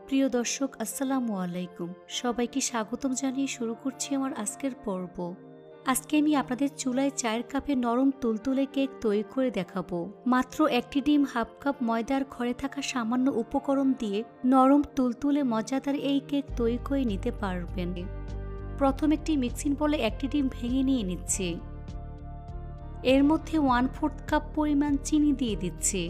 প্রিয় দর্শক আসসালামু আলাইকুম, সবাইকে স্বাগতম জানিয়ে শুরু করছি আমার আজকের পর্ব। আজকে আমি আপনাদের চুলায় চায়ের কাপে নরম তুলতুলে কেক তৈরি করে দেখাবো। মাত্র একটি ডিম, হাফ কাপ ময়দা আর ঘরে থাকা সামান্য উপকরণ দিয়ে নরম তুলতুলে মজাদার এই কেক তৈরি করে নিতে পারবেন। প্রথম একটি মিক্সিং বলে একটি ডিম ভেঙে নিয়ে নিচ্ছি। এর মধ্যে 1/4 কাপ পরিমাণ চিনি দিয়ে দিচ্ছি।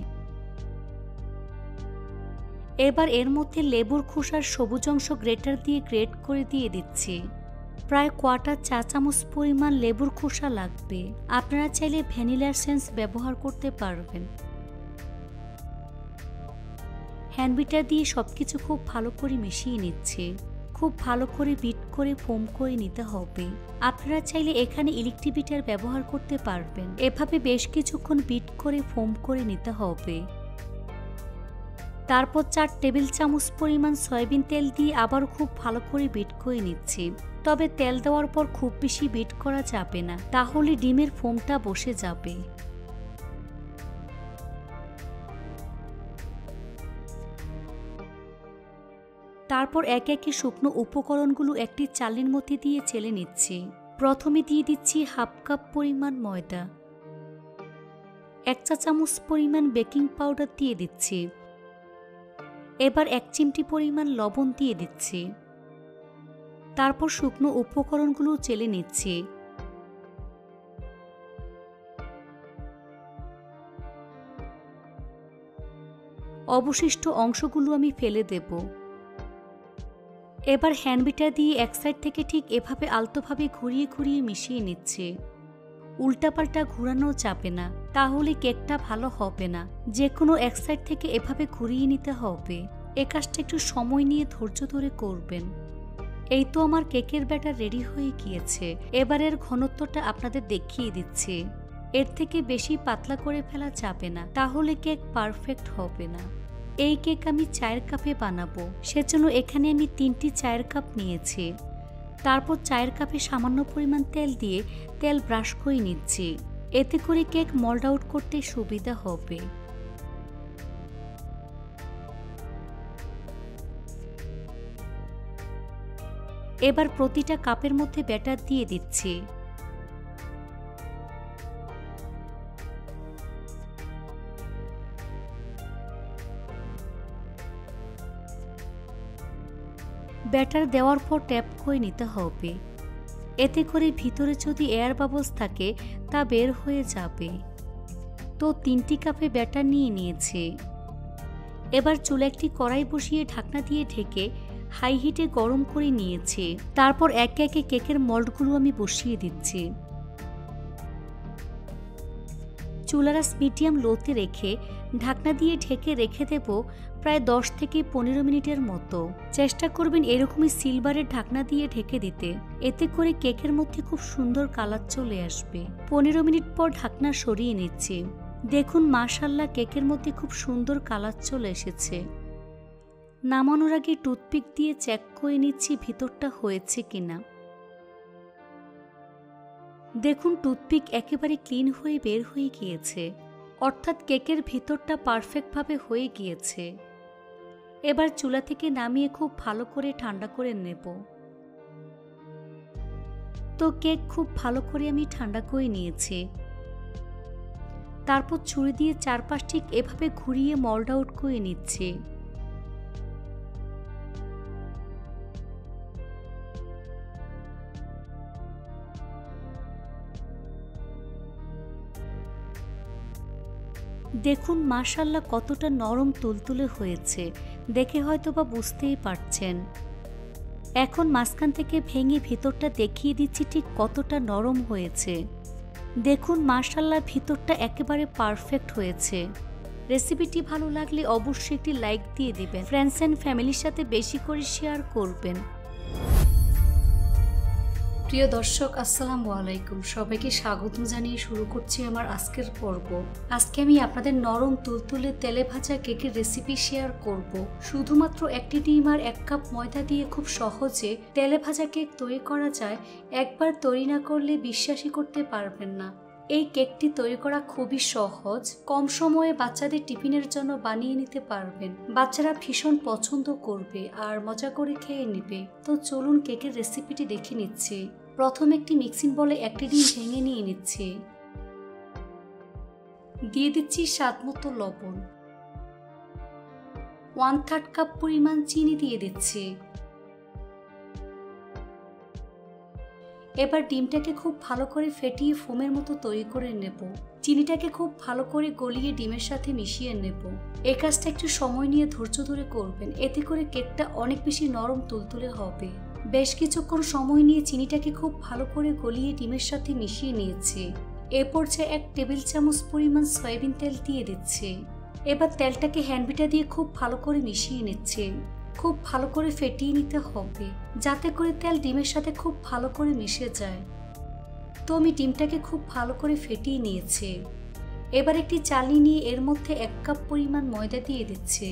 এবার এর মধ্যে লেবুর খোসার সবুজ অংশ গ্রেটার দিয়ে গ্রেট করে দিয়ে দিচ্ছি। প্রায় 1/4 চা চামচ পরিমাণ লেবুর খোসা লাগবে। আপনারা চাইলে ভ্যানিলার এসেন্স ব্যবহার করতে পারবেন। হ্যান্ড বিটার দিয়ে সবকিছু খুব ভালো করে মিশিয়ে নিচ্ছি। খুব ভালো করে বিট করে ফোম করে নিতে হবে। আপনারা চাইলে এখানে ইলেকট্রিক বিটার ব্যবহার করতে পারবেন। এভাবে বেশ কিছুক্ষণ বিট করে ফোম করে নিতে হবে। তারপর 4 টেবিল চামচ পরিমাণ সয়াবিন তেল দিয়ে আবার খুব ভালো করে বিট করে নিচ্ছি। তবে তেল দেওয়ার পর খুব বেশি বিট করা যাবে না, তাহলে ডিমের ফোমটা বসে যাবে। তারপর একে একে শুকনো উপকরণগুলো একটি চালনির মধ্যে দিয়ে চেলে নিচ্ছি। প্রথমে দিয়ে দিচ্ছি হাফ কাপ পরিমাণ ময়দা, 1 চা চামচ পরিমাণ বেকিং পাউডার দিয়ে দিচ্ছি। এবার 1 চিমটি পরিমাণ লবণ দিয়ে দিচ্ছি। তারপর শুকনো উপকরণগুলো চেলে নিচ্ছি। অবশিষ্ট অংশগুলো আমি ফেলে দেব। এবার হ্যান্ড বিটার দিয়ে এক সাইড থেকে ঠিক এভাবে আলতোভাবে ঘুরিয়ে ঘুরিয়ে মিশিয়ে নিচ্ছে। উল্টাপাল্টা ঘোরানো যাবে না, তাহলে কেকটা ভালো হবে না। যে কোনো এক সাইড থেকে এভাবে ঘুরিয়ে নিতে হবে। এ কাজটা একটু সময় নিয়ে ধৈর্য ধরে করবেন। এই তো আমার কেকের ব্যাটার রেডি হয়ে গিয়েছে। এবারের ঘনত্বটা আপনাদের দেখিয়ে দিচ্ছি। এর থেকে বেশি পাতলা করে ফেলা যাবে না, তাহলে কেক পারফেক্ট হবে না। এই কেক আমি চায়ের কাপে বানাবো, সেজন্য এখানে আমি 3টি চায়ের কাপ নিয়েছি। তারপর চায়ের কাপে সামান্য পরিমাণ তেল দিয়ে তেল ব্রাশ করে নিচ্ছি। এতে করে কেক মোল্ড আউট করতে সুবিধা হবে। এবার প্রতিটা কাপের মধ্যে ব্যাটার দিয়ে দিচ্ছি। ব্যাটার দেওয়ার পর ট্যাপ করে নিতে হবে। এতে করে ভিতরে যদি এয়ার বাবলস থাকে তা বের হয়ে যাবে। তো 3টি কাপে ব্যাটার নিয়ে নিয়েছি। এবার চুলে একটি কড়াই বসিয়ে ঢাকনা দিয়ে ঢেকে হাই হিটে গরম করে নিয়েছি। তারপর একে একে কেকের মোল্ডগুলো আমি বসিয়ে দিচ্ছি। চুলার আঁচ মিডিয়াম লোতে রেখে ঢাকনা দিয়ে ঢেকে রেখে দেব প্রায় 10 থেকে 15 মিনিটের মতো। চেষ্টা করবেন এরকমই সিলভারের ঢাকনা দিয়ে ঢেকে দিতে। এতে করে কেকের মধ্যে খুব সুন্দর কালার চলে আসবে। 15 মিনিট পর ঢাকনা সরিয়ে নিচ্ছি। দেখুন মাশাআল্লাহ, কেকের মধ্যে খুব সুন্দর কালার চলে এসেছে। নামানোর আগে টুথপিক দিয়ে চেক করে নিচ্ছি ভিতরটা হয়েছে কিনা। দেখুন টুথপিক একেবারে ক্লিন হয়ে বের হয়ে গিয়েছে, অর্থাৎ কেকের ভিতরটা পারফেক্টভাবে হয়ে গিয়েছে। এবার চুলা থেকে নামিয়ে খুব ভালো করে ঠান্ডা করে নেব। তো কেক খুব ভালো করে আমি ঠান্ডা করে নিয়েছি। তারপর ছুরি দিয়ে চারপাশ ঠিক এভাবে ঘুরিয়ে মোল্ড আউট করে নিচ্ছি। দেখুন মাশাআল্লাহ কতটা নরম তুলতুলে হয়েছে, দেখে হয়তো বা বুঝতেই পারছেন। এখন মাঝখান থেকে ভেঙে ভিতরটা দেখিয়ে দিচ্ছি ঠিক কতটা নরম হয়েছে। দেখুন মাশাআল্লাহ ভিতরটা একেবারে পারফেক্ট হয়েছে। রেসিপিটি ভালো লাগলে অবশ্যই একটি লাইক দিয়ে দিবেন। ফ্রেন্ডস এন্ড ফ্যামিলির সাথে বেশি করে শেয়ার করবেন। প্রিয় দর্শক আসসালামু আলাইকুম, সবাইকে স্বাগতম জানিয়ে শুরু করছি আমার আজকের পর্ব। আজকে আমি আপনাদের নরম তুলতুলে তেলে ভাজা কেকের রেসিপি শেয়ার করব। শুধুমাত্র একটি ডিম আর 1 কাপ ময়দা দিয়ে খুব সহজে তেলে ভাজা কেক তৈরি করা যায়। একবার তৈরি না করলে বিশ্বাসই করতে পারবেন না। এই কেকটি তৈরি করা খুবই সহজ, কম সময়ে বাচ্চাদের টিফিনের জন্য বানিয়ে নিতে পারবেন। বাচ্চারা ভীষণ পছন্দ করবে আর মজা করে খেয়ে নেবে। তো চলুন কেকের রেসিপিটি দেখে নিচ্ছি। প্রথমে একটি মিক্সিং বলে একটি ডিম ভেঙে নিয়ে নিচ্ছি। দিয়ে দিচ্ছি স্বাদমতো লবণ। 1/3 কাপ পরিমাণ চিনি দিয়ে দিচ্ছি। এবার ডিমটাকে খুব ভালো করে ফেটিয়ে ফোমের মতো তৈরি করে নেব। চিনিটাকে খুব ভালো করে গলিয়ে ডিমের সাথে মিশিয়ে নেব। এই কাজটা একটু সময় নিয়ে ধৈর্য ধরে করবেন, এতে করে কেকটা অনেক বেশি নরম তুলতুলে হবে। বেশ কিছুক্ষণ সময় নিয়ে চিনিটাকে খুব ভালো করে গলিয়ে ডিমের সাথে মিশিয়ে নিয়েছি। এ পর্যায়ে 1 টেবিল চামচ পরিমাণ সয়াবিন তেল দিয়ে দিচ্ছি। এবার তেলটাকে হ্যান্ডবিটার দিয়ে খুব ভালো করে মিশিয়ে নিচ্ছি। খুব ভালো করে ফেটিয়ে নিতে হবে, যাতে করে তেল ডিমের সাথে খুব ভালো করে মিশে যায়। তো আমি ডিমটাকে খুব ভালো করে ফেটিয়ে নিয়েছি। এবার একটি চালনি নিয়ে এর মধ্যে 1 কাপ পরিমাণ ময়দা দিয়ে দিচ্ছি।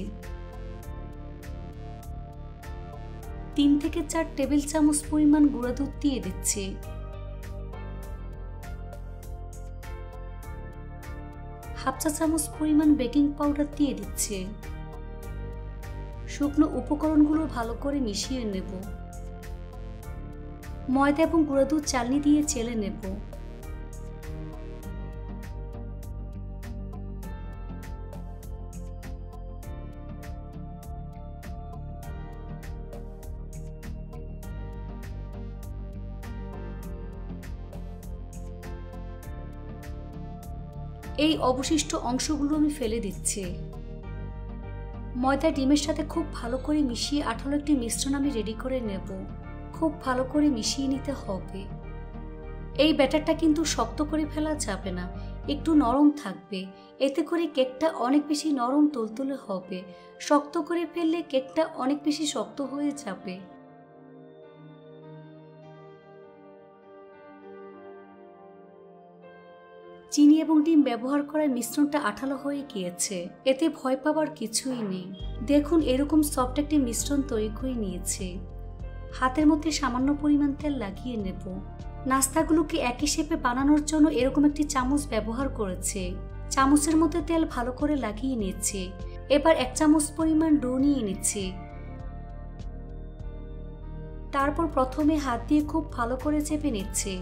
3 থেকে 4 টেবিল চামচ পরিমাণ গুঁড়া দুধ দিয়ে দিচ্ছি। হাফ চা চামচ পরিমাণ বেকিং পাউডার দিয়ে দিচ্ছি। শুকনো উপকরণগুলো ভালো করে মিশিয়ে নেব। ময়দা এবং গুঁড়া দুধ চালনি দিয়ে চেলে নেব। এই অবশিষ্ট অংশগুলো আমি ফেলে দিচ্ছি। ময়দা ডিমের সাথে খুব ভালো করে মিশিয়ে আঠালো একটি মিশ্রণ আমি রেডি করে নেব। খুব ভালো করে মিশিয়ে নিতে হবে। এই ব্যাটারটা কিন্তু শক্ত করে ফেলা যাবে না, একটু নরম থাকবে, এতে করে কেকটা অনেক বেশি নরম তুলতুলে হবে। শক্ত করে ফেললে কেকটা অনেক বেশি শক্ত হয়ে যাবে। চিনি এবং ডিম ব্যবহার করার মিশ্রণটা আঠালো হয়ে গিয়েছে, এতে ভয় পাবার কিছুই নেই। দেখুন এরকম সফট একটি মিশ্রণ তৈরি করে নিয়েছে। হাতের মধ্যে সামান্য পরিমাণ তেল লাগিয়ে নেব। নাস্তাগুলোকে একই শেপে বানানোর জন্য এরকম একটি চামচ ব্যবহার করেছে। চামচের মধ্যে তেল ভালো করে লাগিয়ে নিয়েছে। এবার 1 চামচ পরিমাণ ডো নিয়ে নিচ্ছি। তারপর প্রথমে হাত দিয়ে খুব ভালো করে চেপে নিচ্ছি।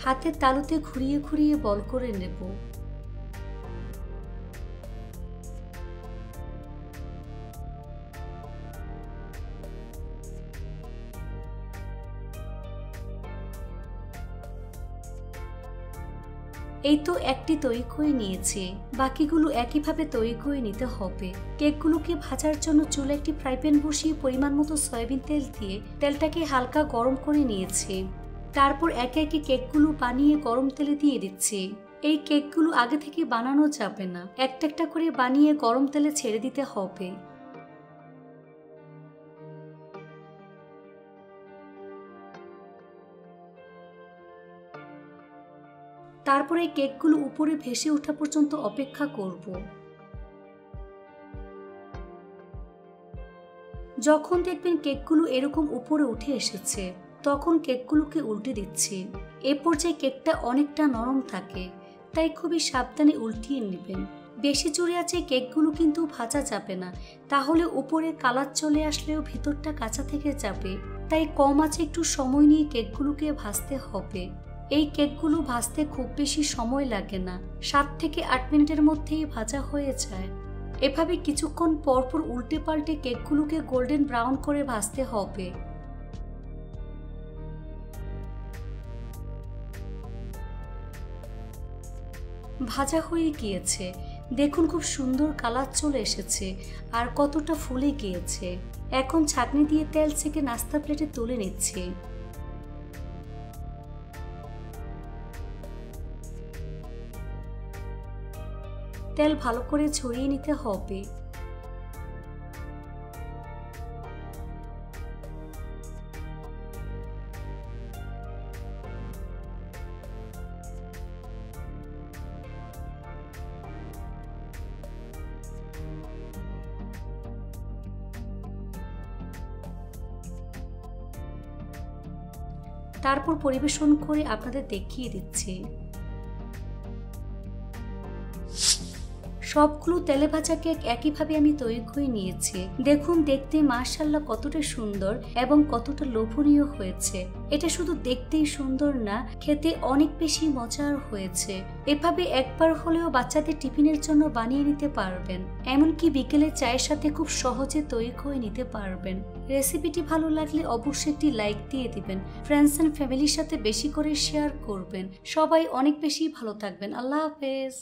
হাতের তালুতে ঘুরিয়ে ঘুরিয়ে বল করে নেব। এই তো একটি তৈরি করে নিয়েছি, বাকিগুলো একইভাবে তৈরি করে নিতে হবে। কেকগুলোকে ভাজার জন্য চুলায় একটি ফ্রাই প্যান বসিয়ে পরিমাণ মতো সয়াবিন তেল দিয়ে তেলটাকে হালকা গরম করে নিয়েছি। তারপর একে একে কেকগুলো বানিয়ে গরম তেলে দিয়ে দিচ্ছি। এই কেকগুলো আগে থেকে বানানো যাবে না, একটা একটা করে বানিয়ে গরম তেলে ছেড়ে দিতে হবে। তারপরে এই কেকগুলো উপরে ভেসে ওঠা পর্যন্ত অপেক্ষা করব। যখন দেখবেন কেকগুলো এরকম উপরে উঠে এসেছে, তখন কেকগুলোকে উল্টে দিচ্ছি। এ পর্যায়ে কেকটা অনেকটা নরম থাকে, তাই খুবই সাবধানে উল্টিয়ে নেবেন। বেশি জোরে আছে কেকগুলো কিন্তু ভাজা যাবে না, তাহলে উপরে কালার চলে আসলেও ভিতরটা কাঁচা থেকে যাবে। তাই কম আছে একটু সময় নিয়ে কেকগুলোকে ভাজতে হবে। এই কেকগুলো ভাজতে খুব বেশি সময় লাগে না, 7 থেকে 8 মিনিটের মধ্যেই ভাজা হয়ে যায়। এভাবে কিছুক্ষণ পরপর উল্টে পাল্টে কেকগুলোকে গোল্ডেন ব্রাউন করে ভাজতে হবে। ভাজা হয়ে গিয়েছে, দেখুন খুব সুন্দর কালার চলে এসেছে আর কতটা ফুলে গিয়েছে। এখন ছাঁকনি দিয়ে তেল ছেঁকে নাস্তা প্লেটে তুলে নিচ্ছি। তেল ভালো করে ছড়িয়ে নিতে হবে। তারপর পরিবেশন করে আপনাদের দেখিয়ে দিচ্ছি। সবগুলো তেলে ভাজা কেক একইভাবে আমি তৈরি করে নিয়েছি। দেখুন দেখতে মাশাআল্লাহ কতটা সুন্দর এবং কতটা লোভনীয় হয়েছে। এটা শুধু দেখতেই সুন্দর না, খেতে অনেক বেশি মজার হয়েছে। এভাবে একবার হলেও বাচ্চাদের টিফিনের জন্য বানিয়ে নিতে পারবেন, এমনকি বিকেলে চায়ের সাথে খুব সহজে তৈরি করে নিতে পারবেন। রেসিপিটি ভালো লাগলে অবশ্যই একটি লাইক দিয়ে দিবেন, ফ্রেন্ডস এন্ড ফ্যামিলির সাথে বেশি করে শেয়ার করবেন। সবাই অনেক বেশি ভালো থাকবেন। আল্লাহ হাফেজ।